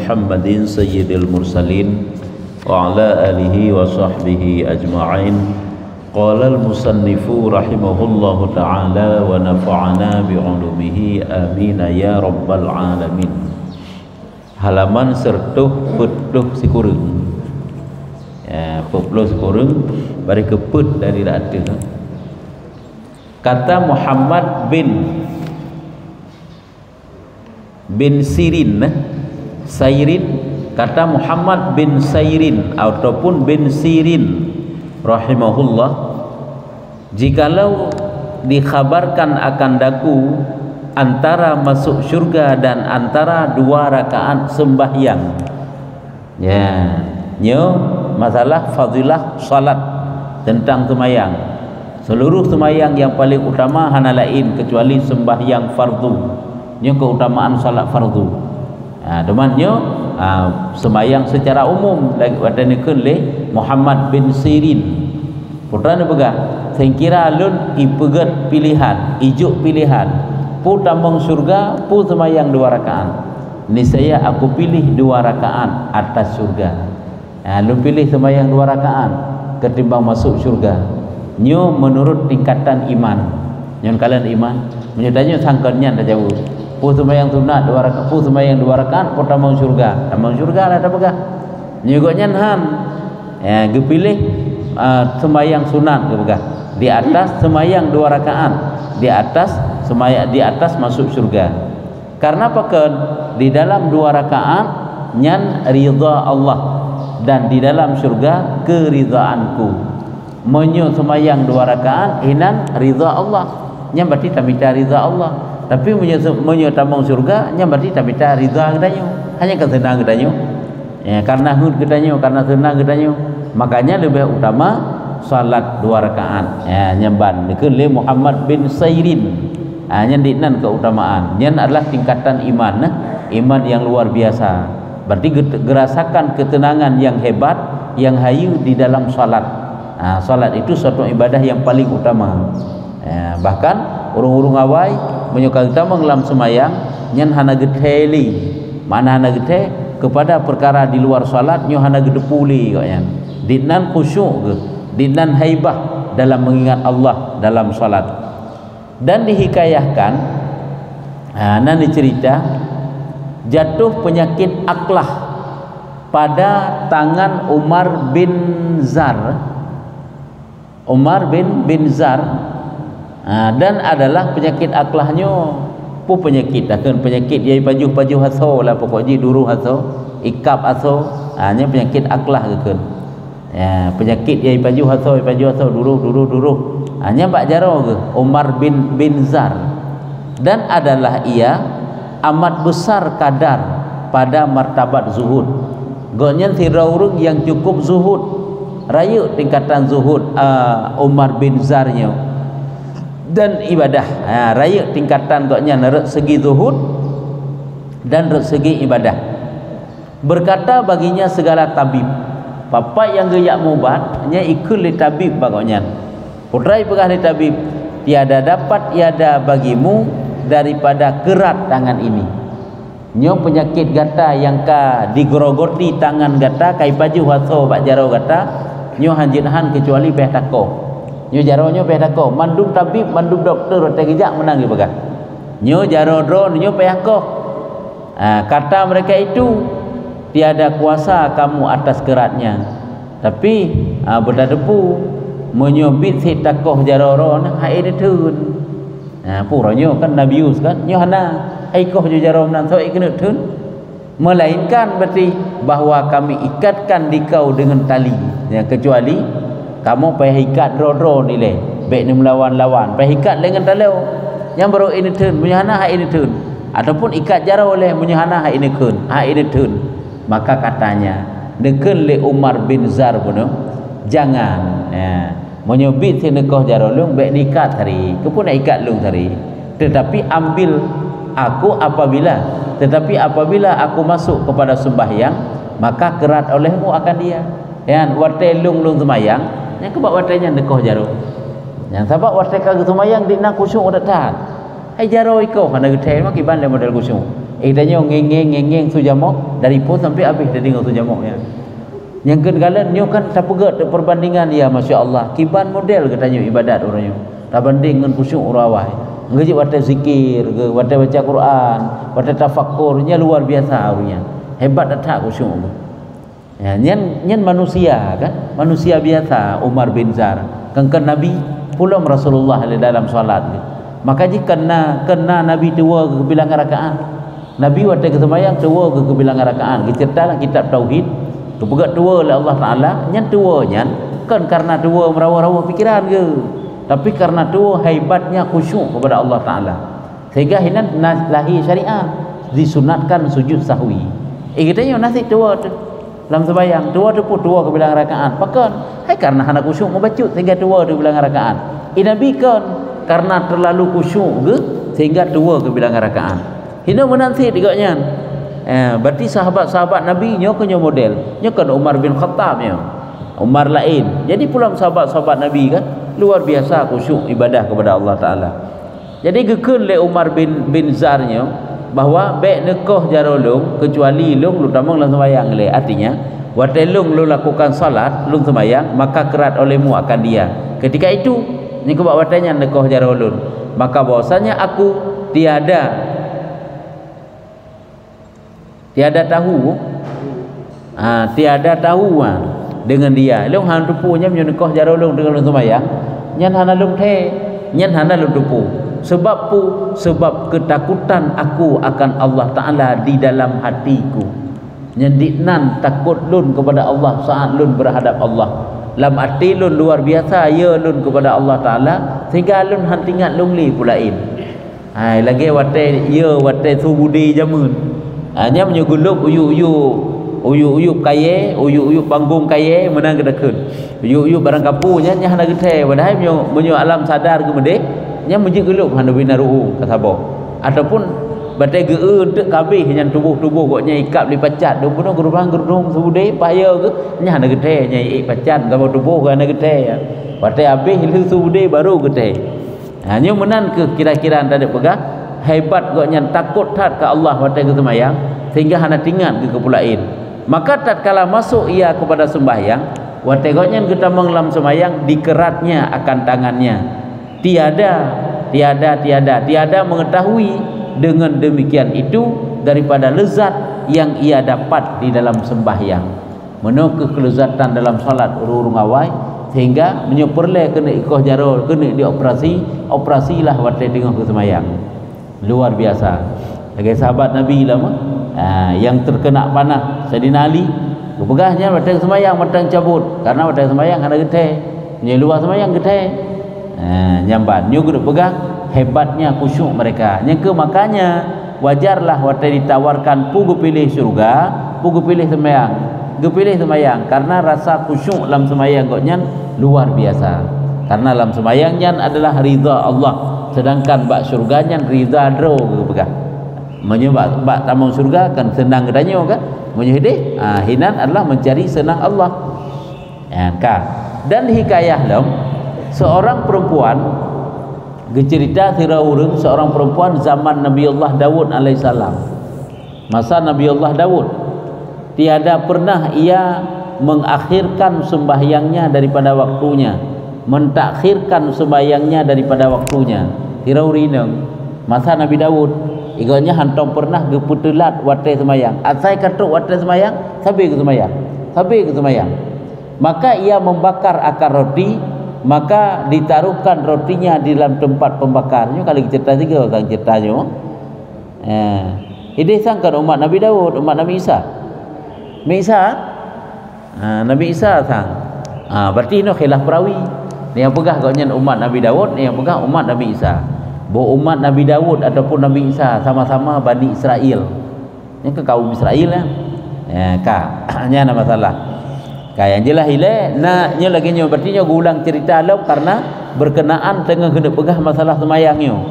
Muhammadin sayyidil mursalin wa ala alihi wa sahbihi ajma'in. Qala al-musannifu rahimahullahu ta'ala wa nafa'ana bi'ulumihi amin ya rabbal alamin. Halaman sertuh putluh sikurung. Ya, putluh sikurung bari keput dari ada. Kata Muhammad bin Sirin, Sairin, kata Muhammad bin Sairin ataupun bin Sirin rahimahullah, jikalau dikhabarkan akan daku antara masuk syurga dan antara dua rakaat sembahyang, ya, masalah fadilah salat tentang sembahyang. Seluruh sembahyang yang paling utama hana lain kecuali sembahyang fardu, keutamaan salat fardu. Demannya sembahyang secara umum wadanekeun le Muhammad bin Sirin. Putra ni pegang sengkira alun ipegat pilihan, ijuk pilihan. Pu tambang surga, pu sembahyang 2 rakaat. Niscaya aku pilih 2 rakaat atas surga. Lu pilih sembahyang 2 rakaat ketimbang masuk surga. Nyo menurut tingkatan iman. Nyon kalian iman, menyedanya sangkannya dah jauh. Pu sembahyang sunat 2 rakaat, pu sembahyang 2 rakaat, pu tambang surga. Tambang surga lah dah pegang. Nyugoknya han. Ya, ge pilih sembahyang sunat ge pegang. Di atas sembahyang 2 rakaat, di atas sembahyang di atas masuk surga. Karena paken di dalam 2 rakaat nyan ridha Allah dan di dalam surga keridhaanku. Menyo sembahyang 2 rakaat hinan ridha Allah, nya berarti tak minta ridha Allah. Tapi menyo tambang surga nya berarti tak minta ridha kedanyo, hanya kan senang kedanyo. Ya, karena hud kedanyo, karena senang kedanyo, makanya lebih utama salat 2 rakaat. Ya, nyamban dekeun le Muhammad bin Sairin. Nya dinan keutamaan. Nya adalah tingkatan iman, iman yang luar biasa. Berarti gerasakan ketenangan yang hebat, yang hayu di dalam salat. Salat itu suatu ibadah yang paling utama. Bahkan urung-urung awai menyukai utama ngelam semayang nyan hana geteli, mana hana gete kepada perkara di luar salat nyo hana gedepuli kok yan. Dinan khusyuk ke, dinan haibah dalam mengingat Allah dalam salat. Dan dihikayahkan nan dicerita jatuh penyakit aklah pada tangan Umar bin Zar. Umar bin Zar, dan adalah penyakit aklahnya pu penyakit akan penyakit yai pajuh haso lah pokoknya duru haso ikap haso, nya penyakit aklah keun. Ya, penyakit yai pajuh haso duru, nya bak jaro ke Umar bin Zar, dan adalah ia amat besar kadar pada martabat zuhud. Gonyen siraurung yang cukup zuhud, raya tingkatan zuhud Umar bin Zarnya dan ibadah. Raya tingkatan koknya dari segi zuhud dan dari segi ibadah. Berkata baginya segala tabib, papa yang geyak mubat nya ikut li tabib bagoknya. Putrai pegah li tabib, tiada dapat tiada bagimu daripada kerat tangan ini. Nyo penyakit gata yang ka digrogoti tangan gata kai paju haso bak jaro gata nyo hanjinhan kecuali peh tako. Nyo jaronyo peh tako, mandum tabib, mandum doktor otak gejak menang ge pegang. Nyo jaro dron nyo peh tako. Kata mereka itu tiada kuasa kamu atas keratnya. Tapi berdadepu menyobit si takoh jaro ron hai detun. Puronyo kan nabius kan nyo hana ai koh jaro nan so ikene tun. Melainkan berarti bahawa kami ikatkan dikau dengan tali, ya, kecuali kamu payah ikat dro-dro ni le baik ni melawan-lawan payah ikat dengan tali yang baru ini tun menyahana hak ini tun ataupun ikat jaro oleh menyahana hak ini tun. Maka katanya dekeun le Umar bin Zar pun jangan, ya, menyobit sinekoh jaro lung baik diikat hari kepun nak ikat lung hari, tetapi ambil aku apabila aku masuk kepada sembahyang maka kerat olehmu akan dia. Yang watai lung sembahyang yang kebak watainya nekoh jaro. Yang sebab watai kagak sembahyang di nak kusyuk dak tahan. Ai jaro iko kana gede mak iban le model kusyuk. Tanya ngeng sujamok dari pun sampai habis dia tengok sujamoknya. Yang kedua nyo kan tak pegat perbandingan ya masya-Allah. Kiban model katanya ibadat orangnya. Tak banding dengan khusyuk urawai. Ngaji wata zikir, wata baca Quran, wata tafakkurnya luar biasa orangnya. Hebat tak khusyuk. Ya, nyen manusia kan? Manusia biasa Umar bin Zar. Kan Nabi pulang Rasulullah dalam solat. Maka jika kena Nabi tua ke bilangan rakaat. Nabi waktu ke sembahyang tua ke bilangan rakaat. Kita ceritalah kitab tauhid. Kepegat tua oleh Allah Taala, nyen tua nyen kan karena tua merawa-rawa fikiran ke. Tapi karena tua hebatnya khusyuk kepada Allah Taala. Sehingga hinan lahir syariat disunatkan sujud sahwi. Kita yo nasi tua tu. Dalam sembahyang tua tu pun tua ke bilangan rakaat. Pakan hai karena hana khusyuk membaca sehingga tua ke bilangan rakaat. Nabi kan karena terlalu khusyuk ke sehingga tua ke bilangan rakaat. Hina menanti digaknya. Berarti sahabat-sahabat Nabi nyo ke model. Nyo kan Umar bin Khattab nyo. Umar lain. Jadi pula sahabat-sahabat Nabi kan luar biasa khusyuk ibadah kepada Allah Taala. Jadi gekeun le Umar bin Zar nyo bahawa baik nekoh jarolung kecuali lung lu tamang dalam sembahyang le. Artinya waktu lung lu lakukan salat, lung sembahyang maka kerat olehmu akan dia. Ketika itu ni kebak watanya nekoh jarolun. Maka bahwasanya aku tiada tahu tiada tahu dengan dia. Long han tupunya menyekoh jarolong dengan sembahyang nyan hana lung the nyan hana lung tupu sebab ketakutan aku akan Allah Taala di dalam hatiku. Nyendiknan takut lun kepada Allah saat lun berhadap Allah. Lam hati lun luar biasa ya lun kepada Allah Taala sehingga lun han tingat lung li pulain. Hai lagi wate ya wate subudi jamun. Hanya menyegulup uyuk kaya, uyuk panggung kaya menang kedekun. Uyuk barang kapunya nya hana gethe padahal menyo alam sadar ke mede nya menjegulup hana binaru kasabo. Ataupun batai geun tek kabeh nya tubuh-tubuh koknya ikap lipacat do puno gerung subude paya ke nya hana gethe nya pacat gabo tubuh hana gethe. Batai habis hilu subude baru gethe. Hanya menan ke kira-kira tadi pegah hebat goknya takut tat ke Allah waktu ke sembahyang sehingga hana tingat ke kepulain. Maka tatkala masuk ia kepada sembahyang waktu goknya kita mengelam sembahyang dikeratnya akan tangannya. Tiada mengetahui dengan demikian itu daripada lezat yang ia dapat di dalam sembahyang. Menuju kelezatan dalam salat urung awai sehingga menyeperle kena ikoh jarol kena operasilah waktu tengah ke sembahyang. Luar biasa. Sebagai sahabat Nabi lama yang terkena panah Sayyidina Ali kepegahnya waktu sembahyang matang cabut karena waktu sembahyang ada geteh nya luar sembahyang geteh nyamban nyu gede pegah hebatnya khusyuk mereka yang ke makanya wajarlah waktu ditawarkan pugu pilih surga pugu pilih sembahyang karena rasa khusyuk dalam sembahyang goknya luar biasa karena dalam sembahyangnya adalah ridha Allah sedangkan bak surganya ridha dro kepegah menyebab bak tamu surga kan senang katanya kan menyedih hinan adalah mencari senang Allah dan hikayah lam seorang perempuan cerita siraurung seorang perempuan zaman Nabi Allah Daud alaihissalam. Masa Nabi Allah Daud tiada pernah ia mengakhirkan sembahyangnya daripada waktunya, mentakhirkan sembahyangnya daripada waktunya. Hiraurineng masa Nabi Daud iganya hantong pernah geputelat wate sembahyang. Asai katuk wate sembahyang, sabi ke sembahyang. Maka ia membakar akar roti, maka ditaruhkan rotinya di dalam tempat pembakarnya. Kalau cerita juga orang ceritanya. Ini sangkan umat Nabi Daud, umat Nabi Isa. Nabi Isa sang. Berarti ini khilaf perawi. Yang pegah gaknya umat Nabi Daud, yang pegah umat Nabi Isa. Bahawa umat Nabi Daud ataupun Nabi Isa sama-sama Bani Israel. Yang ke kaum Israel ya. Hanya ada masalah. Yang jelas nya lagi nyo berarti nyo ulang cerita lo karena berkenaan dengan kena pegah masalah semayang nyo.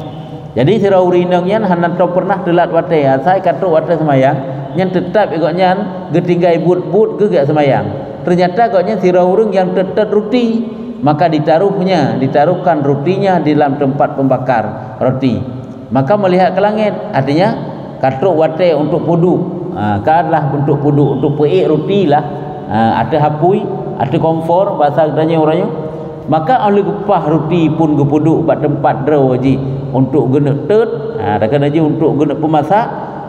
Jadi siraurinang yan hanan to pernah telat wate saya kata wate semayang yang tetap igaknya getinggai but-but ke gak semayang. Ternyata gaknya siraurung yang tetap roti, maka ditaruhkan rotinya di dalam tempat pembakar roti. Maka melihat ke langit, artinya katruk watai untuk puduk, kanlah untuk puduk, untuk peik roti lah, ada hapui, ada komfor bahasa katanya orangnya. Maka oleh gepah roti pun gepuduk buat tempat draw haji untuk guna tet, dah kena haji untuk guna pemasak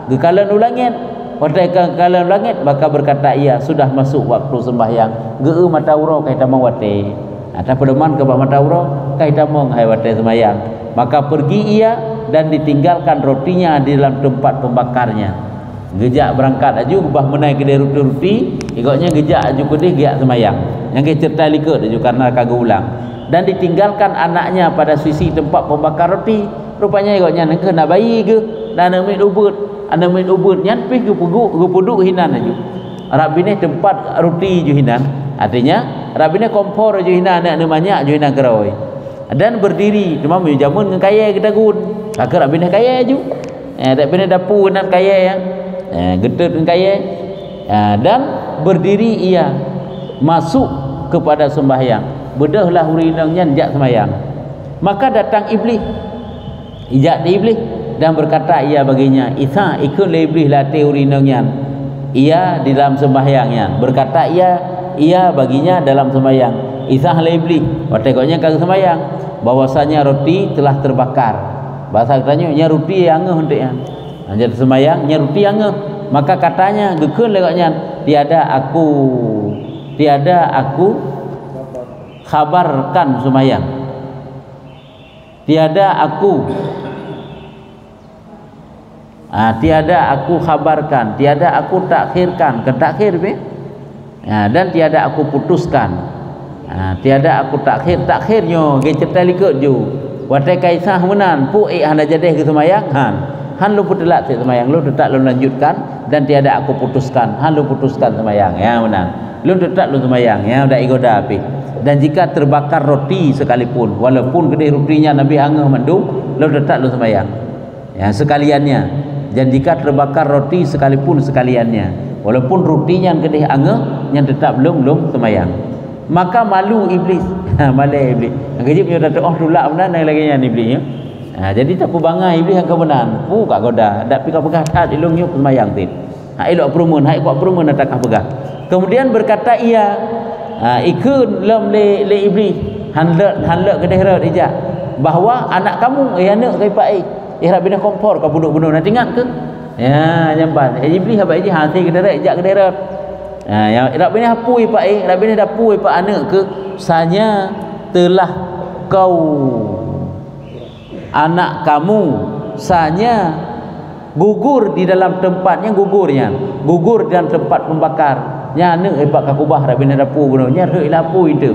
gekalan ulangit. Watai kekalan ulangit maka berkata ia sudah masuk waktu sembahyang. Geu mata urau kai tamang watai. Ada pedoman ke mata urau kai tamang hai watai sembahyang. Maka pergi ia dan ditinggalkan rotinya di dalam tempat pembakarnya. Gejak berangkat aju bah menai kedai roti-roti, ikutnya gejak aju kedai giat semayang. Yang cerita likut aju karena kagak ulang. Dan ditinggalkan anaknya pada sisi tempat pembakar roti. Rupanya ikutnya nak kena bayi ke dan ambil ubud. Anda ambil ubud nyan pih ke puduk hinan aju. Arab ini tempat roti ju hinan. Artinya Arab ini kompor ju hinan nak namanya ju hinan keroi. Dan berdiri cuma jamun dengan kaya kita gun kakak nak pindah kaya ju tak pindah dapur nak kaya ya getut dengan kaya dan berdiri ia masuk kepada sembahyang bedahlah urinangnya jak sembahyang. Maka datang iblis ijak di iblis dan berkata ia baginya isa ikut iblis latih urinangnya ia di dalam sembahyangnya. Berkata ia baginya dalam sembahyang isah la iblis watekoknya kagak sembahyang bahwasanya roti telah terbakar. Bahasa katanya nya roti yang angeuh henteu yang jadi sembahyang nya roti angeuh. Maka katanya gekeun lekoknya tiada aku khabarkan sembahyang, tiada aku khabarkan, tiada aku takhirkan, ketakhir be dan tiada aku putuskan. Tiada aku takhirnya ge cerita likut ju watai kaisah menan pu handa jadeh ke semayang han lu putelak semayang lu tetap lu lanjutkan dan tiada aku putuskan han lu putuskan semayang ya menan lu tetap lu semayang ya udah igoda api. Dan jika terbakar roti sekalipun walaupun kedai rotinya Nabi angeuh mandung lu tetap lu semayang ya sekaliannya. Dan jika terbakar roti sekalipun sekaliannya walaupun rotinya kedai angeuh yang tetap belum semayang. Maka malu iblis malai iblis ngajib nya datang tulak benar lagi nya iblis ya. Jadi tak pubangai iblis yang kebenan pu kak goda dak pika pegah tat ilung nya semayang tin elok perumun kuat perumun atakah pegah. Kemudian berkata ia ikun lam le iblis hanlek kedeh rat ijak bahawa anak kamu anak kai pai ihra bina kompor ka bunuh-bunuh nak ingat ke ya nyamban iblis apa iji hati kedeh ijak kedeh rat. Yang Rabbina hapui pak Rabbina dapui pak anak ke sanya telah kau anak kamu sanya gugur di dalam tempatnya gugur di dalam tempat pembakar nya anak pak kakubah Rabbina dapu gunanya rek lapu itu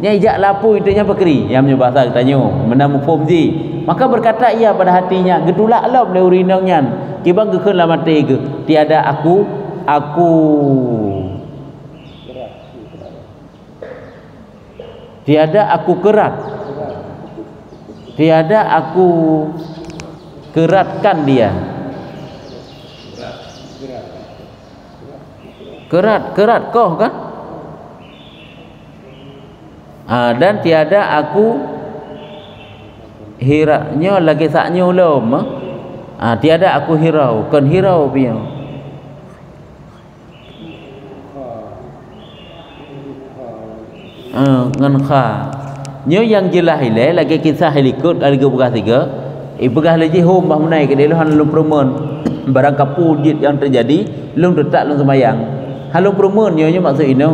nya ijak lapu itu nya pakri yang bahasa tanya menamu fomji. Maka berkata ia pada hatinya gedulak alam le urinangnya kibang gekeun la mati ke tiada aku tiada aku keratkan dia kerat kau kan dan tiada aku hiraknya lagi saknya ulum tiada aku hirau kan hirau pian ngan kha nyo yang jelas ile lagi kisah helikot lagi begah tiga begah lagi hom bah menai ke dia han lu permen barang kapujit yang terjadi lung tetap lung semayang halung permen nyo maksud ino.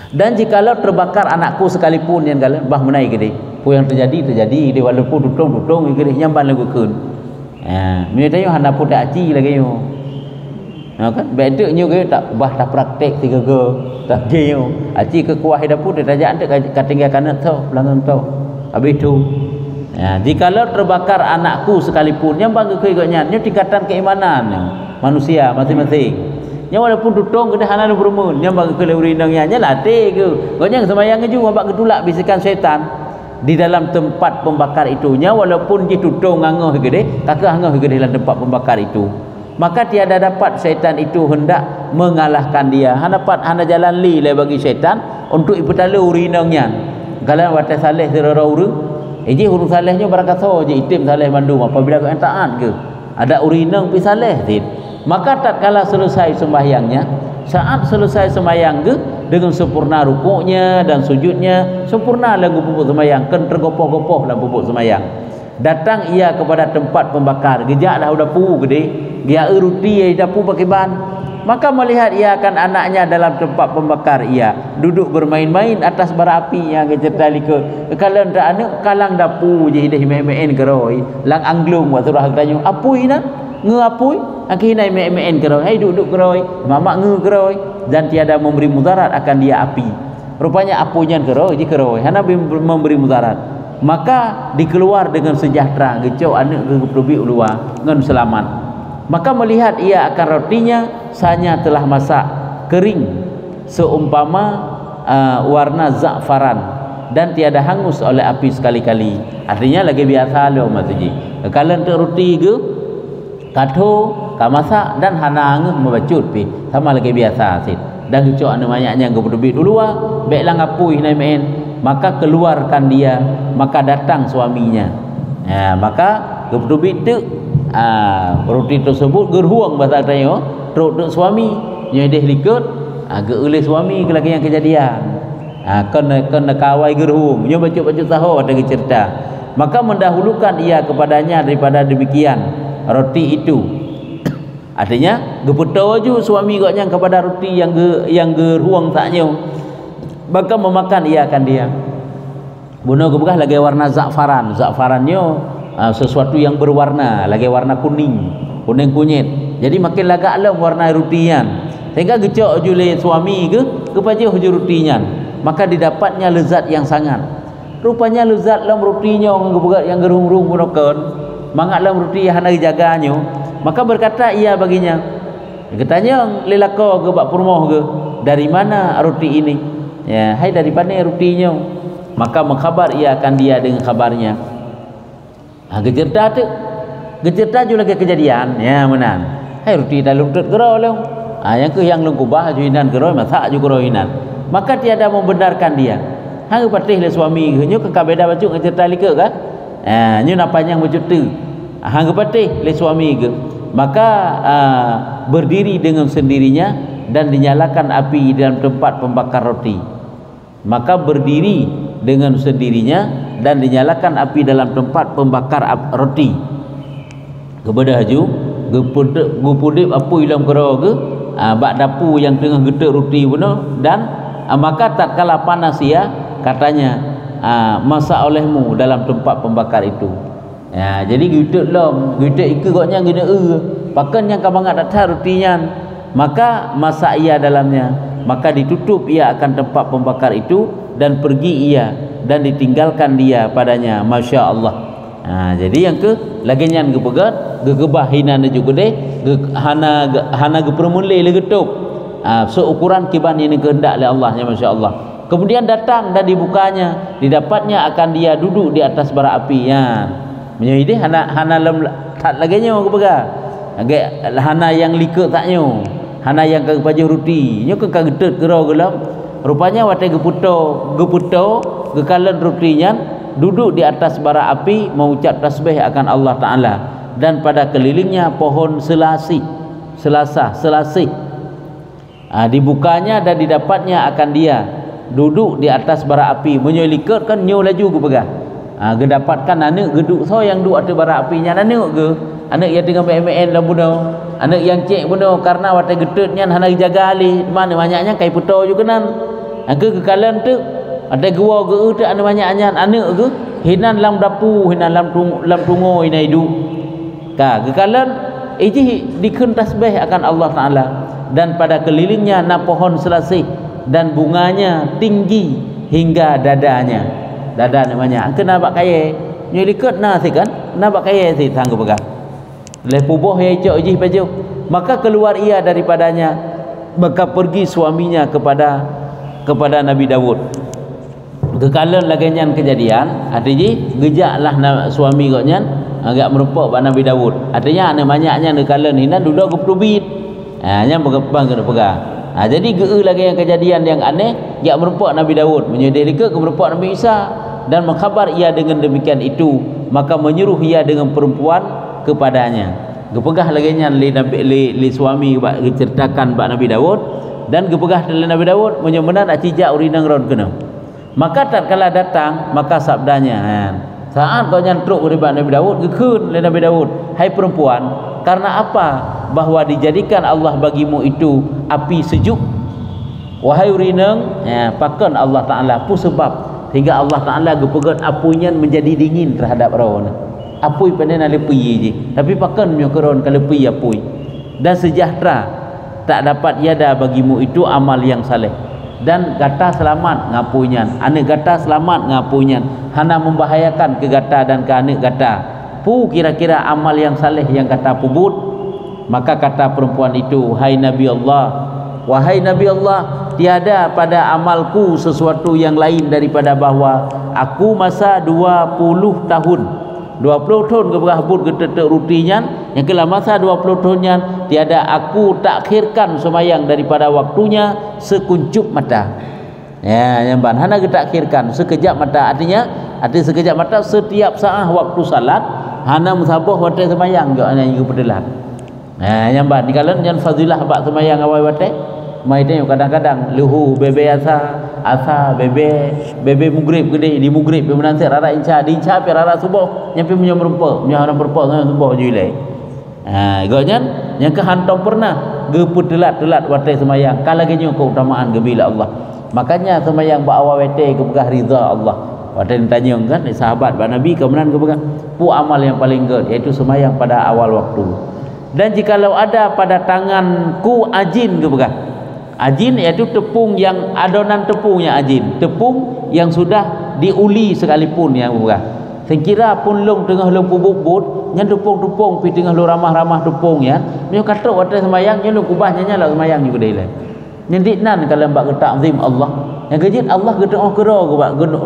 Dan jikalau terbakar anakku sekalipun yang kalau bah menai ke dia pu yang terjadi dia walaupun tutung ke dia nyamban lagu keun mi tayo han dapat aci lagi yo kan bedek nyo ke tak bah dah praktek tiga ke tak jeo aci ke kuah dapur dia tajak ante katinggal kanan tau belakang tau habis tu jikalau terbakar anakku sekalipun yang bangga ke ikutnya nyo tingkatan keimanan manusia masing-masing nya walaupun tutung ke hanan berumun nya bangga ke urindangnya nya latih ke gonya semayang ju abak ketulak bisikan syaitan di dalam tempat pembakar itunya walaupun dia tutung ngangah gede kakak ngangah gede dalam tempat pembakar itu. Maka tiada dapat syaitan itu hendak mengalahkan dia. Hana jalan li le bagi syaitan untuk ipetala urinangnya. Kalau watai saleh serara urang, huruf salehnya barang kata je itim saleh mandum apabila kau taat ke. ada urinang pi saleh tin. Maka tatkala selesai sembahyangnya, saat selesai sembahyang ke dengan sempurna rukuknya dan sujudnya, sempurna lagu pupuk sembahyang, kan tergopoh-gopoh dalam pupuk sembahyang. Datang ia kepada tempat pembakar, gejak dah udah pu gede, dia ruti ia dapu pakai ban. Maka melihat ia akan anaknya dalam tempat pembakar, ia duduk bermain-main atas bara api yang cerita lika. Kalau ndak anak kalang dapu je dah main-main keroi, lang anglung wa surah tanya, apui na? Ngapui? Akhirnya main-main keroi, hai duduk keroi, mamak keroi dan tiada memberi mudarat akan dia api. Rupanya apunya keroi, je keroi, hana memberi mudarat. Maka dikeluar dengan sejahtera, gecau anak ke lebih luar dengan selamat. Maka melihat ia akan rotinya sanya telah masak kering seumpama warna za'faran dan tiada hangus oleh api sekali-kali. Artinya lagi biasa lo matuji. Kalau untuk roti ke kado ka masak dan hana angeuh membacut pi sama lagi biasa sit. Dan gecau anu banyaknya ke lebih dulu baiklah ngapui nai main. Maka keluarkan dia, maka datang suaminya. Maka gebdubit tu roti tersebut gerhuang bahasa tanya truk suami nyedeh likut agak oleh suami ke lagi yang kejadian kena kawai gerhuang nyo baca-baca tahu ada cerita. Maka mendahulukan ia kepadanya daripada demikian roti itu. Artinya gepeto ju suami gaknya kepada roti yang gerhuang taknya. Maka memakan ia akan dia. Bunuh gebegah lagi warna za'faran. Za'farannya sesuatu yang berwarna, lagi warna kuning kunyit. Jadi makin lagak lah warna rutian. Sehingga gecok jule suami ke kepada hujur rutian. Maka didapatnya lezat yang sangat. Rupanya lezat lam rutinya yang gerung-gerung bunokan. Mangat lam ruti hana jaganya. Maka berkata ia baginya. Katanya lelako ke bak purmoh ke, dari mana roti ini? Ya, hai dari mana rutinya? Maka mengkhabar ia akan dia dengan kabarnya. Gecerta tu, gecerta juga lagi kejadian. Ya menan. Hai roti dalam tut gerau long. Yang lengkubah juinan gerau masak juga gerau hinan. Maka tiada membenarkan dia. Hang patih le suami nyo ke kabeda baju gecerta lika kan? Nyo napanya baju tu. Hang patih le suami ke. Maka berdiri dengan sendirinya dan dinyalakan api dalam tempat pembakar roti. Maka berdiri dengan sendirinya dan dinyalakan api dalam tempat pembakar roti. Kepada haju gupudip apa dalam kera ke bak dapu yang tengah getek roti benar. Dan maka tatkala panas ia katanya masak olehmu dalam tempat pembakar itu. Ya, jadi getek lom getek ike goknya gina pakan yang kabangat datang rotinya. Maka masak ia dalamnya. Maka ditutup ia akan tempat pembakar itu dan pergi ia dan ditinggalkan dia padanya. Masya Allah. Jadi yang ke lagi nyan gebegat gegebah hinan juga deh hana gepermulai legetup seukuran kiban ini kehendak oleh Allah. Masya Allah. Kemudian datang dan dibukanya, didapatnya akan dia duduk di atas bara api. Menjadi hana lem tak lagi nya gebegat agak hana yang lika taknya. Hana yang ke baju roti nyo ke kagetet gerau gelam. Rupanya watai geputo gekalan rotinya duduk di atas bara api mengucap tasbih akan Allah Taala dan pada kelilingnya pohon selasih. Dibukanya dan didapatnya akan dia duduk di atas bara api menyelikat kan nyo laju ke pegah. Gedapatkan anak geduk so yang duduk atas bara apinya anak ke anak yang tengah main-main dalam bunuh. Anak yang cek bunuh karena watai gedutnya hana jaga ali mana banyaknya kai puto juga nan. Ke kekalan tu ada gua ge tu anak banyaknya anak ke hinan lam dapu hinan lam tungo inai du. Kekalan iji dikun tasbih akan Allah Taala dan pada kelilingnya na pohon selasih dan bunganya tinggi hingga dadanya. Dada namanya. Kenapa kaya? Nyelikut nasi kan? Kenapa kaya si tangguh pegang? Lepuboh ya cok iji baju. Maka keluar ia daripadanya. Maka pergi suaminya kepada Nabi Dawud. Kekalan laginya kejadian. Artinya gejaklah suami koknya agak merupak pada Nabi Dawud. Artinya ada banyaknya kekalan ini duduk keptubit. Yang berkepang kena pegang. Jadi lagi yang kejadian yang aneh yang merupak Nabi Dawud menyedihkan merupak Nabi Isa dan mengkhabar ia dengan demikian itu. Maka menyuruh ia dengan perempuan kepadanya. gepegah lagi nya li nabi li suami ba ceritakan ba Nabi Daud dan gepegah dari Nabi Daud menyemenan acijak urinang ron kena. Maka tatkala datang maka sabdanya saat kau nyantruk uriba Nabi Daud gekeun le Nabi Daud, hai perempuan, karena apa? Bahwa dijadikan Allah bagimu itu api sejuk. Wahai urinang, pakan Allah Taala pu sebab hingga Allah Taala gepegat apunya menjadi dingin terhadap rawan. Apui pandai lepi je, tapi pakan nyo keron ka lepi apui. Dan sejahtera tak dapat tiada bagimu itu amal yang saleh. Dan gata selamat ngapunyan, anak gata selamat ngapunyan, hana membahayakan ke gata dan ke anak gata. Pu kira-kira amal yang saleh yang kata pubut. Maka kata perempuan itu, hai Nabi Allah, wahai Nabi Allah, tiada pada amalku sesuatu yang lain daripada bahawa aku masa 20 tahun 20 tahun ke berhabut ke tetek rutinya yang kelah masa 20 tahunnya tiada aku takhirkan semayang daripada waktunya sekuncup mata. Ya, yang ban hana kita takhirkan sekejap mata, artinya sekejap mata setiap saat waktu salat hana musabah wate semayang jo hanya juga pedelat. Yang ban dikalan yang fadilah bak semayang awal wate mai tengok kadang-kadang luhu bebe asa bebe mugrib gede di mugrib menanti rara inca di inca pi rara subuh nyampe punya merempa punya orang perempuan dengan subuh julai. Gonya yang kehantam pernah geput telat wate semayang kalau genyo keutamaan gebila Allah. Makanya semayang ba awal wate kebegah ridha Allah. Wate ditanya kan sahabat ba Nabi kemenan kebegah pu amal yang paling good iaitu semayang pada awal waktu. Dan jikalau ada pada tanganku ajin kebegah. Ajin iaitu tepung yang adonan tepungnya ajin, tepung yang sudah diuli sekalipun yang bukan. Sekira pun long tengah long pubut yang tepung-tepung pi tengah long ramah-ramah tepung ya. Nyo kata wate semayang nyo kubahnya nyala semayang juga dai. Nyendik nan kalau mbak ketak azim Allah. Yang kejit Allah getak kera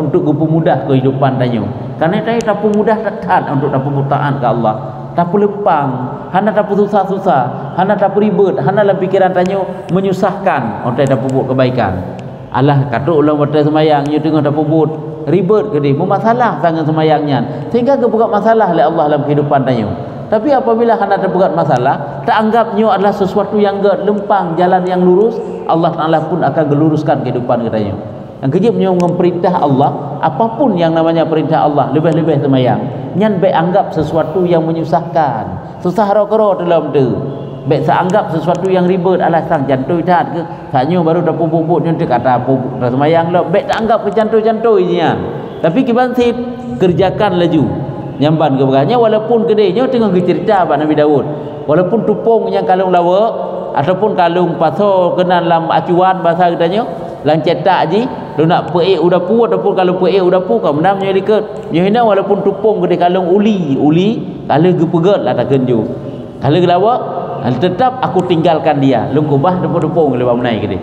untuk mudah kehidupan tanyo. Karena tadi tapu mudah taat untuk tapu taat ke Allah. Tapu lepang, hana tapu susah-susah, hana tapu ribet, hana dalam pikiran tanyo menyusahkan untuk tapu buat kebaikan. Allah kata ulang wate semayang nyo tengah tapu buat ribet ke dia, bermasalah sangat semayangnya. Sehingga kebuka masalah oleh Allah dalam kehidupan tanyo. Tapi apabila hana terbuat masalah, tak anggapnya adalah sesuatu yang lempang jalan yang lurus, Allah Taala pun akan geluruskan kehidupan katanya. Yang kejipnya memperintah Allah, apapun yang namanya perintah Allah, lebih-lebih semayang. Nyan baik anggap sesuatu yang menyusahkan, susah ro-ro dalam tu. Baik seanggap sesuatu yang ribet alah sang jantoi tat ke, saknyo baru dah pupuk nyen kata pupuk semayang lah. Baik tak anggap ke jantoi-jantoi nya. Tapi kiban sit kerjakan laju. Nyamban ke beranya walaupun gedenya tengah cerita Pak Nabi Daud. Walaupun tupung yang kalung lawa ataupun kalung paso kena dalam acuan bahasa katanya, lang cetak ji lu nak peik udah pu ataupun kalau peik udah pu kau menam nya diket. Nya hina walaupun tupung gede kalung uli kalau gepeget lah tak kenju. Kalau gelawa tetap aku tinggalkan dia. Lu kubah tupung lewa menai gede.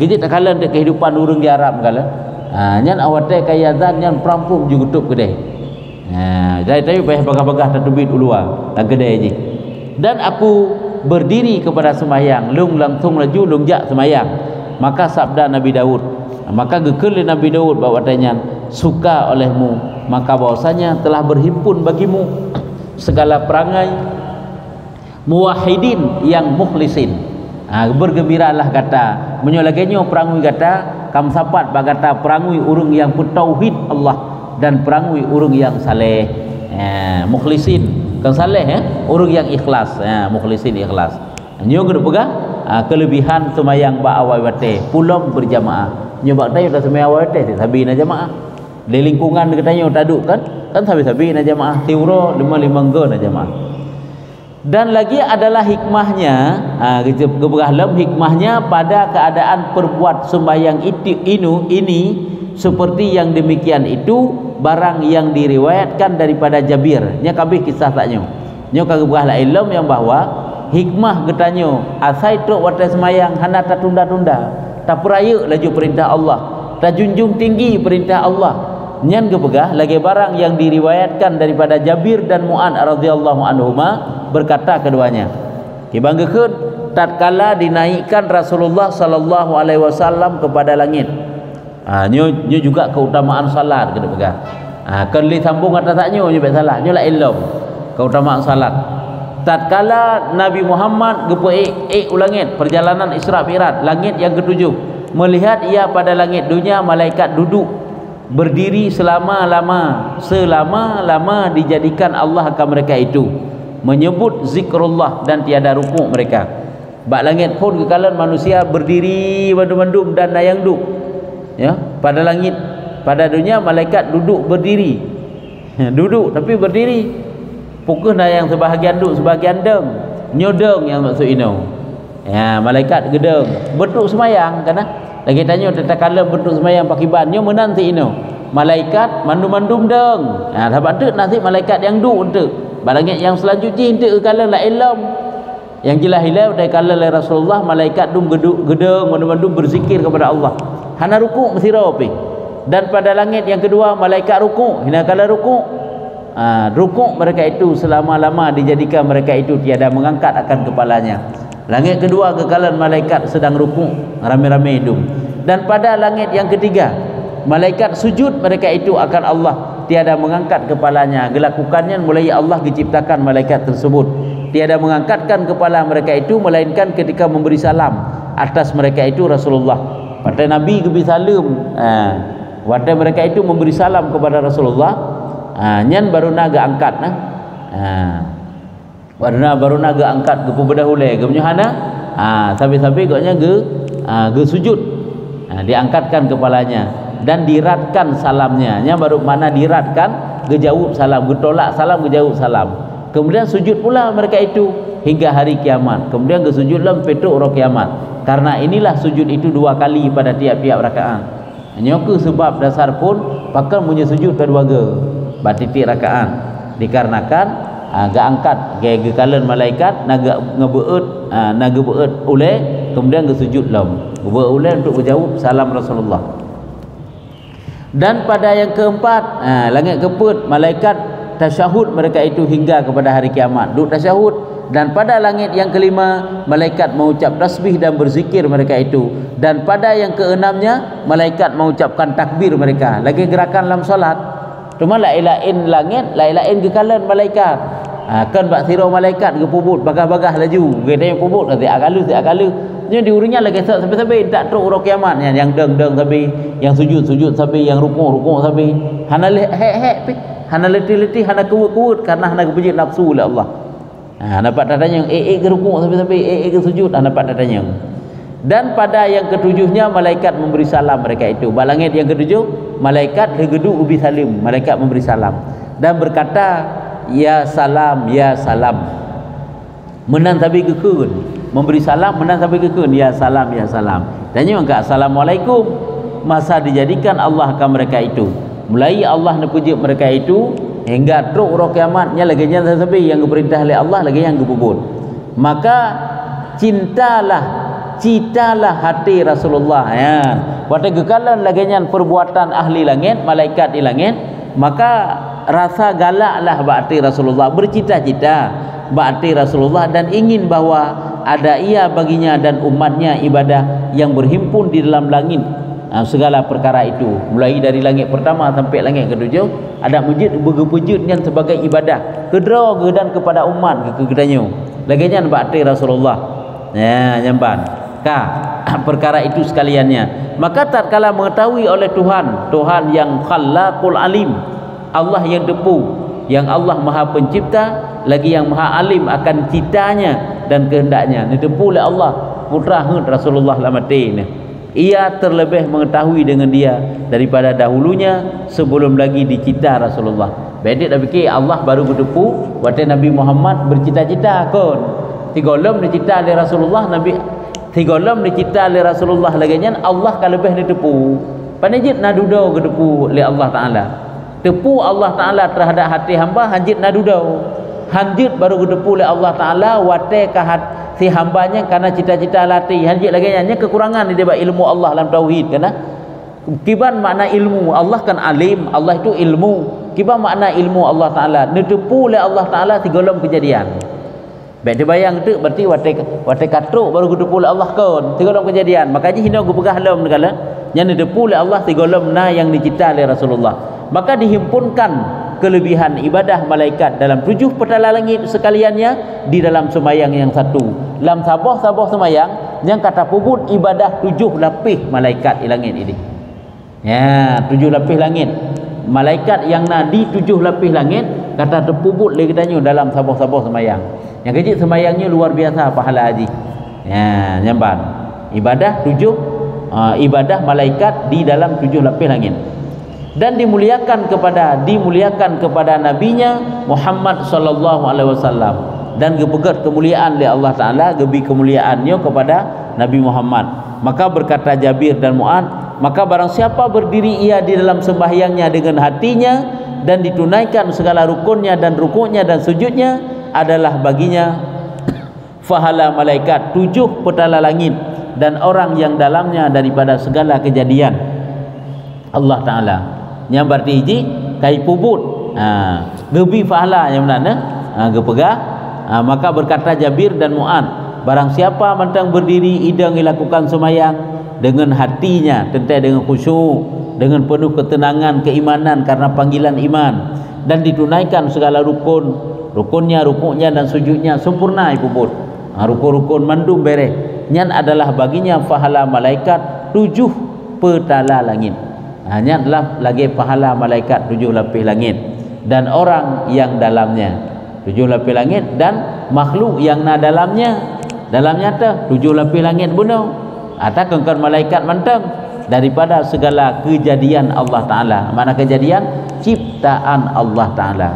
Gede tak kala untuk kehidupan urang di Arab kala. Nyan awate kaya zan nyan perampung juga tutup gede. Jadi tadi payah bagah-bagah tertubit ulua tak gede je. Dan aku berdiri kepada semayang, lung langsung laju lung jak semayang. Maka sabda Nabi Daud, maka gekeli Nabi Daud bahawa tanya suka olehmu, maka bahwasanya telah berhimpun bagimu segala perangai muwahhidin yang mukhlisin. Bergembiralah kata menyolagenyo perangui kata kam sapat bagata perangui urang yang bertauhid Allah dan perangui urang yang saleh. Mukhlisin kan saleh urang yang ikhlas. Mukhlisin ikhlas. Nyo kena pegang kelebihan semayang ba awal wate pulang berjamaah. Nyo bak tayo dah semayang awal wate sabina jamaah. Di lingkungan katanya taduk kan sabina jamaah tiuro 5 go na jamaah. Dan lagi adalah hikmahnya, keberahlam hikmahnya pada keadaan perbuat sembahyang ini seperti yang demikian itu barang yang diriwayatkan daripada Jabir. Nya kabeh kisah taknya. Nya keberahlam ilmu yang bahwa hikmah getanyo asai tok wate semayang hana tak tunda-tunda, tak peraya laju perintah Allah, tak junjung tinggi perintah Allah. Nyan gebegah lagi barang yang diriwayatkan daripada Jabir dan Mu'ad radhiyallahu anhuma berkata keduanya. Kibanggekeun tatkala dinaikkan Rasulullah sallallahu alaihi wasallam kepada langit. Nyo juga keutamaan salat kena pegang. Kan li sambung kata taknyo nyo baik salah. Nyo la ilmu keutamaan salat. tatkala Nabi Muhammad gepe ulangit perjalanan Isra Mi'raj langit yang ketujuh, melihat ia pada langit dunia malaikat duduk berdiri selama-lama dijadikan Allah akan mereka itu, menyebut zikrullah dan tiada rukuk mereka. Bak langit pun kekalan manusia berdiri bandum-bandum dan nayang duk ya, pada langit. Pada dunia malaikat duduk berdiri duduk tapi berdiri, pukul nayang sebahagian duk sebahagian deng nyodeng yang maksud ino ya, malaikat gedeng bentuk semayang kana lagi tanya tatkala bentuk semayang pakai banyo menanti ino malaikat mandum-mandum deng ha, sebab tu nanti malaikat yang duk untuk balangit yang selanjutnya untuk kala la ilm yang jelas hilau dari kala la Rasulullah malaikat dum gedeng mandum-mandum berzikir kepada Allah hana rukuk mesti rapi. Dan pada langit yang kedua malaikat rukuk, hina kala rukuk rukuk mereka itu selama-lama dijadikan mereka itu tiada mengangkat akan kepalanya. Langit kedua kekalan malaikat sedang rukuk rame-rame hidup. Dan pada langit yang ketiga malaikat sujud mereka itu akan Allah tiada mengangkat kepalanya. Gelakukannya mulai Allah diciptakan malaikat tersebut tiada mengangkatkan kepala mereka itu melainkan ketika memberi salam atas mereka itu Rasulullah. Pada Nabi kebi salam pada mereka itu memberi salam kepada Rasulullah nyan baru naga angkat warna baru naga angkat ke pebedahule ke menyuhana sabi-sabi koknya ge sujud diangkatkan kepalanya dan diratkan salamnya nya baru mana diratkan ge jawab salam, ge tolak salam, ge jawab salam. Kemudian sujud pula mereka itu hingga hari kiamat. Kemudian ge sujud lam petuk roh kiamat. Karena inilah sujud itu 2 kali pada tiap-tiap rakaat. Nyoku sebab dasar pun pakai punya sujud kedua ge batitik rakaat dikarenakan agak angkat ge kalan malaikat naga ngebeut naga beut oleh kemudian ge sujud lam beut oleh untuk menjawab salam Rasulullah. Dan pada yang keempat langit keempat malaikat tasyahud mereka itu hingga kepada hari kiamat duk tasyahud. Dan pada langit yang kelima malaikat mengucap tasbih dan berzikir mereka itu. Dan pada yang keenamnya malaikat mengucapkan takbir mereka lagi gerakan dalam solat. Cuma lain-lain langit lain-lain kekalan malaikat kan bak siro malaikat ke pubut bagah-bagah laju gedenya pubut tiap kali nya diurinya lagi sampai tak teruk roh kiamat yang deng sampai yang sujud sampai yang rukuk sampai hana hek hana letih hana kuat karena hana kepuji nafsu oleh Allah. Dapat dadanya ke rukuk sampai ke sujud dapat dadanya. Dan pada yang ketujuhnya malaikat memberi salam mereka itu. Balangit yang ketujuh malaikat hegedu ubi salim, malaikat memberi salam dan berkata ya salam menan sampai kekun memberi salam menan sampai kekun ya salam tanya enggak assalamualaikum masa dijadikan Allah akan mereka itu mulai Allah nepuji mereka itu hingga teruk roh kiamatnya lagi nya sampai yang diperintah oleh Allah lagi yang dibubut. Maka citalah hati Rasulullah ya. Pada kekalan lagi nya perbuatan ahli langit malaikat di langit, maka rasa galaklah hati Rasulullah bercita-cita hati Rasulullah dan ingin bahwa ada ia baginya dan umatnya ibadah yang berhimpun di dalam langit. Segala perkara itu mulai dari langit pertama sampai langit ketujuh ada masjid bergepujud yang sebagai ibadah kedra gedan kepada umat kegedannya laginya bakti Rasulullah ya nyamban perkara itu sekaliannya. Maka tatkala mengetahui oleh Tuhan yang khallaqul alim Allah yang depu yang Allah maha pencipta lagi yang maha alim akan citanya dan kehendaknya didepu oleh Allah putra Rasulullah lamati ia terlebih mengetahui dengan dia daripada dahulunya sebelum lagi dicipta Rasulullah. Bedik dah fikir Allah baru berdepu waktu Nabi Muhammad bercita-cita kon. Tigolom dicipta oleh Rasulullah Nabi tigolom dicipta oleh Rasulullah laginya Allah kan lebih didepu. Panjit nadudau gedepu oleh Allah Taala. Depu Allah Taala terhadap hati hamba hanjit nadudau. Hanjit baru gedepu oleh Allah Taala wate kahat si hambanya karena cita-cita latih hanjit lagi hanya kekurangan di debat ilmu Allah dalam tauhid karena kiban makna ilmu Allah kan alim Allah itu ilmu kiban makna ilmu Allah Taala netepu oleh Allah Taala tigolom kejadian baik dibayang tu berarti wate katruk baru netepu oleh Allah kan tigolom kejadian makanya hina gu pegah lam negala yang netepu oleh Allah tigolom na yang dicipta oleh Rasulullah maka dihimpunkan kelebihan ibadah malaikat dalam 7 petala langit sekaliannya di dalam sembahyang yang satu. Dalam sabah-sabah sembahyang yang kata puput ibadah 7 lapis malaikat di langit ini. Ya, 7 lapis langit. Malaikat yang nadi 7 lapis langit kata terpubut lagi katanya dalam sabah-sabah sembahyang. Yang kecil sembahyangnya luar biasa pahala haji. Ya, nyamban. Ibadah 7 ibadah malaikat di dalam 7 lapis langit. Dan dimuliakan kepada nabinya Muhammad sallallahu alaihi wasallam, dan gepegat kemuliaan oleh Allah taala gebi kemuliaannya kepada Nabi Muhammad. Maka berkata Jabir dan Mu'ad, maka barang siapa berdiri ia di dalam sembahyangnya dengan hatinya dan ditunaikan segala rukunnya dan rukuknya dan sujudnya, adalah baginya pahala malaikat 7 petala langit dan orang yang dalamnya daripada segala kejadian Allah taala. Yang berarti hiji kai puput gebi pahala yang mana gepegah. Maka berkata Jabir dan Mu'ad, barang siapa mentang berdiri idang dilakukan sembahyang dengan hatinya tentai dengan khusyuk, dengan penuh ketenangan keimanan karena panggilan iman, dan ditunaikan segala rukunnya, rukuknya dan sujudnya sempurna puput. Rukun-rukun mandum bereh, nyan adalah baginya pahala malaikat 7 petala langit. Hanya adalah lagi pahala malaikat 7 lapis langit dan orang yang dalamnya 7 lapis langit dan makhluk yang dalamnya tu 7 lapis langit bunuh atau kengkar malaikat mentang daripada segala kejadian Allah taala. Mana kejadian? Ciptaan Allah taala.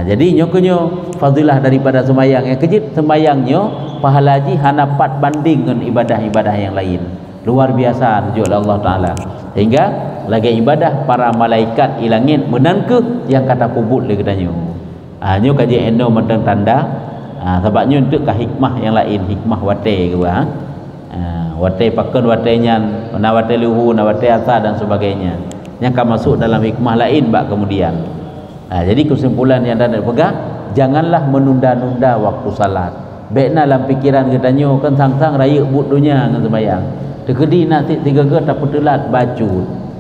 Jadi nyokonyo fadilah daripada sembahyang yang kejip sembahyangnya pahala haji hanapat banding dengan ibadah-ibadah yang lain. Luar biasa tujuh Allah taala. Sehingga lagi ibadah para malaikat ilangin menangke yang kata kubut le katanya. Nyo kaji endo mentang tanda sebabnya untuk ke hikmah yang lain, hikmah wate ke bah. Wate paken wate nyan, na wate luhu, na wate asa dan sebagainya. Yang akan masuk dalam hikmah lain bak kemudian. Jadi kesimpulan yang anda pegang, janganlah menunda-nunda waktu salat. Baiklah dalam pikiran katanya kan sang-sang raya but dunia dengan sembahyang. Dekedi nanti 3 ke tak telat baju.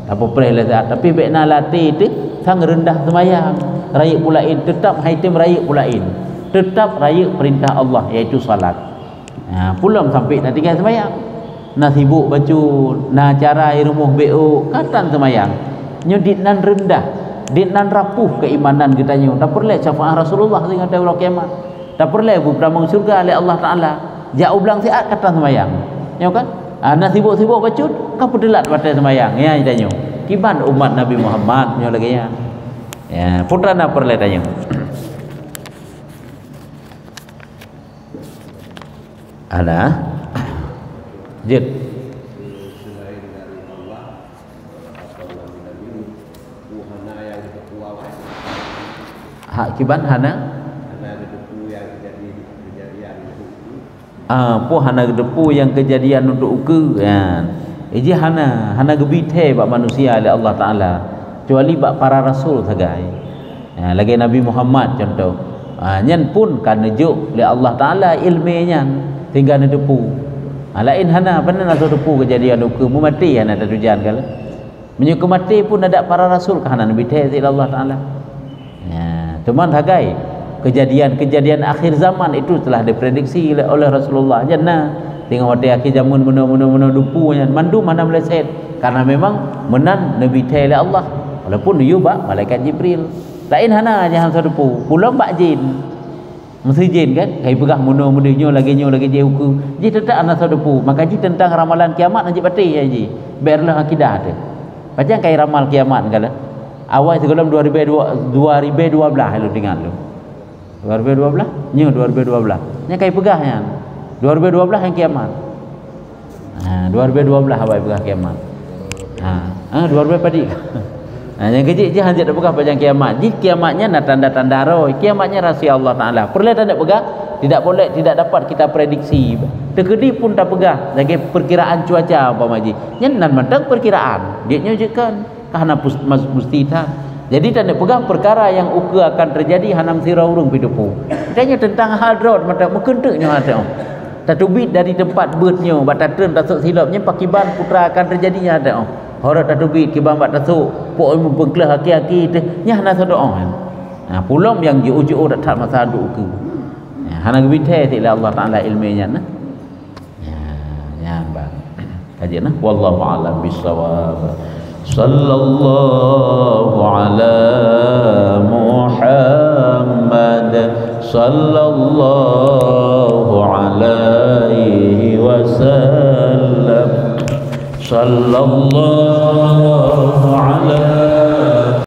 Apa perih tapi baiklah latih tu sang rendah sembahyang. Raya pulain tetap haitim raya pulain. Tetap raya perintah Allah iaitu salat. Pulang sampai nak tinggal sembahyang. Nak sibuk baca, nak cara rumah BO katan sembahyang. Nyudit nan rendah, dit nan rapuh keimanan kitanya. Tak perlu syafaat Rasulullah dengan hari kiamat. Tak perlu berpramung surga oleh Allah taala. Jauh belang siat katan sembahyang. Ya kan? Nak sibuk-sibuk baca, kau pedelat pada sembahyang. Ya ditanya. Kiban umat Nabi Muhammad nyo lagi ya. Ya, putra nak perlu tanya. Ada Jid selain dari Allah atau Nabi Hana yang diketuakan hak kiban hana depu yang kejadian itu hana depu yang kejadian untuk uke kan iji hana gebite bak manusia oleh Allah taala kecuali bak para rasul sagai lagi Nabi Muhammad contoh nyan pun kan nejuk oleh Allah taala ilminya tinggal depu. Lain hana benar atau depu kejadian uke mati hana ada tujuan kala. Menyuka mati pun ada para rasul ke hana Nabi Ta'ala Allah Taala. Ya, teman hagai kejadian-kejadian akhir zaman itu telah diprediksi oleh Rasulullah jannah. Tengok pada akhir zaman mana depu nya mandu mana meleset karena memang menan Nabi Ta'ala Allah walaupun yuba malaikat Jibril. Lain hana jangan depu. Pulang bak jin. Mesti jin kan kai pegah muno-munonyo lagi jauh ke ji tetap ana sadepu maka ji tentang ramalan kiamat haji pati ya ji biarlah akidah ada macam kai ramal kiamat kala awal sebelum 2012 lu dengar lu 2012 nyo 2012 nya kai pegahnya 2012 yang kiamat 2012 awal pegah kiamat 2012 padi yang kecil je hanjat pegang panjang kiamat. Ji kiamatnya nak tanda-tanda roh. Kiamatnya rahsia Allah Taala. Perlu tak pegang? Tidak boleh, tidak dapat kita prediksi. Tegedi pun tak pegang. Lagi perkiraan cuaca apa maji. Nyan mentang perkiraan. Dia nyujikan karena mesti tak. Jadi tak pegang perkara yang uka akan terjadi hanam sirau urung pidupu. Tanya tentang hadrat mata mekenteknya ada. Tatubit dari tempat bertnya, bataten tasuk silapnya pakiban putra akan terjadinya ada. Horat tatubit kibang bat tasuk pok pengkelah haki-haki tu nyah na doa pulang yang ji uju dak tak masa duk ke hana gebite ti Allah Taala ilminya nah ya bang kaji nah wallahu a'lam bissawab sallallahu ala Muhammad sallallahu alaihi wasallam sallallahu ala